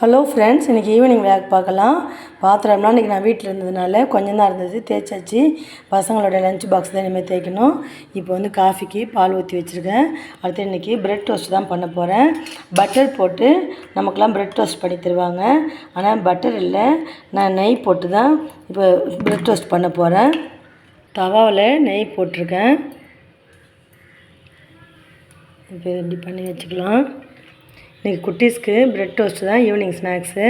Hello friends, இன்றைக்கி evening wake பார்க்கலாம். பாத்திரம்லாம் இன்றைக்கி நான் வீட்டில் இருந்ததுனால கொஞ்சம் தான் இருந்தது, தேய்ச்சாச்சு. பசங்களோட லஞ்ச் பாக்ஸ் தான் இனிமேல் தேய்க்கணும். இப்போ வந்து காஃபிக்கு பால் ஊற்றி வச்சுருக்கேன். அடுத்து இன்றைக்கி ப்ரெட் டோஸ்ட் தான் பண்ண போகிறேன். பட்டர் போட்டு நமக்கெல்லாம் ப்ரெட் டோஸ்ட் பண்ணி தருவாங்க. ஆனால் பட்டர் இல்லை, நான் நெய் போட்டு தான் இப்போ ப்ரெட் டோஸ்ட் பண்ண போகிறேன். தவாவில் நெய் போட்டிருக்கேன். இப்போ இப்படி பண்ணி வச்சுக்கலாம். இன்றைக்கி குட்டீஸ்க்கு ப்ரெட் டோஸ்ட்டு தான் ஈவினிங் ஸ்நாக்ஸு.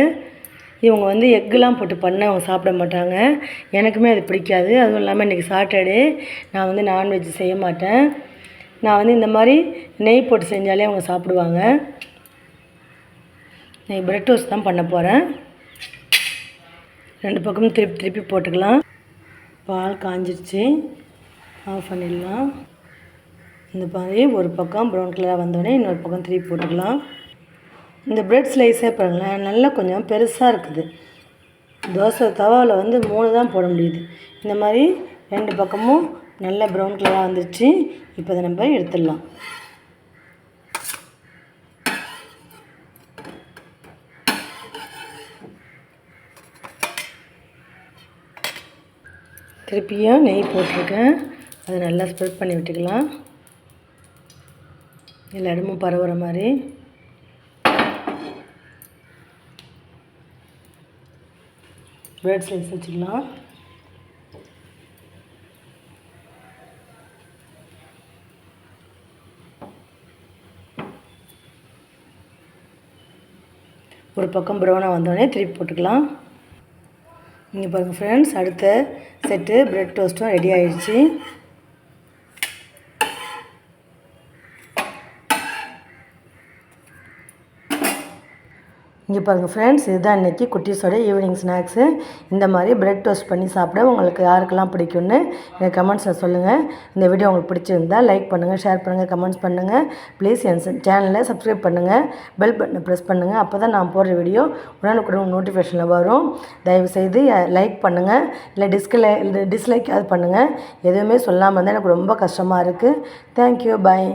இவங்க வந்து எக்குலாம் போட்டு பண்ண அவங்க சாப்பிட மாட்டாங்க. எனக்குமே அது பிடிக்காது. அதுவும் இல்லாமல் இன்றைக்கி சாட்டர்டே, நான் வந்து நான்வெஜ் செய்ய மாட்டேன். நான் வந்து இந்த மாதிரி நெய் போட்டு செஞ்சாலே அவங்க சாப்பிடுவாங்க. நான் ப்ரெட் டோஸ்ட் தான் பண்ண போகிறேன். 2 பக்கமும் திருப்பி போட்டுக்கலாம். பால் காஞ்சிருச்சு, ஆஃப் பண்ணிடலாம். இந்த மாதிரி ஒரு பக்கம் ப்ரௌன் கலராக வந்தோடனே இன்னொரு பக்கம் திருப்பி போட்டுக்கலாம். இந்த ப்ரெட் ஸ்லைஸே பாருங்களேன், நல்லா கொஞ்சம் பெருசாக இருக்குது. தோசை தவாவில் வந்து 3 தான் போட முடியுது. இந்த மாதிரி 2 பக்கமும் நல்ல ப்ரௌன் கலராக வந்துருச்சு. இப்போ அதை நம்ம எடுத்துடலாம். திருப்பியும் நெய் போட்டிருக்கேன். அதை நல்லா ஸ்ப்ரெட் பண்ணி விட்டுக்கலாம், எல்லா இடமும் பரவுற மாதிரி. ப்ரெட் ஸ்லைஸ் வச்சுக்கலாம். ஒரு பக்கம் ப்ரௌனாக வந்தோடனே திருப்பி போட்டுக்கலாம். இங்கே பாருங்கள் ஃப்ரெண்ட்ஸ், அடுத்த செட்டு ப்ரெட் டோஸ்ட்டும் ரெடி ஆயிடுச்சு. இங்கே பாருங்கள் ஃப்ரெண்ட்ஸ், இதுதான் இன்றைக்கி குட்டீஸோட ஈவினிங் ஸ்நாக்ஸு. இந்த மாதிரி ப்ரெட் டோஸ்ட் பண்ணி சாப்பிட உங்களுக்கு யாருக்கெல்லாம் பிடிக்கும்னு எனக்கு கமெண்ட்ஸில் சொல்லுங்கள். இந்த வீடியோ உங்களுக்கு பிடிச்சிருந்தால் லைக் பண்ணுங்கள், ஷேர் பண்ணுங்கள், கமெண்ட்ஸ் பண்ணுங்கள். ப்ளீஸ் என் சேனலை சப்ஸ்கிரைப் பண்ணுங்கள், பெல் பட்டனை ப்ரெஸ் பண்ணுங்கள். அப்போ தான் நான் போடுற வீடியோ உடனுக்குடன் நோட்டிஃபிகேஷனில் வரும். தயவுசெய்து லைக் பண்ணுங்கள், இல்லை டிஸ்லைக் அது பண்ணுங்கள். எதுவுமே சொல்லாமல் இருந்தால் எனக்கு ரொம்ப கஷ்டமாக இருக்குது. தேங்க்யூ, பாய்.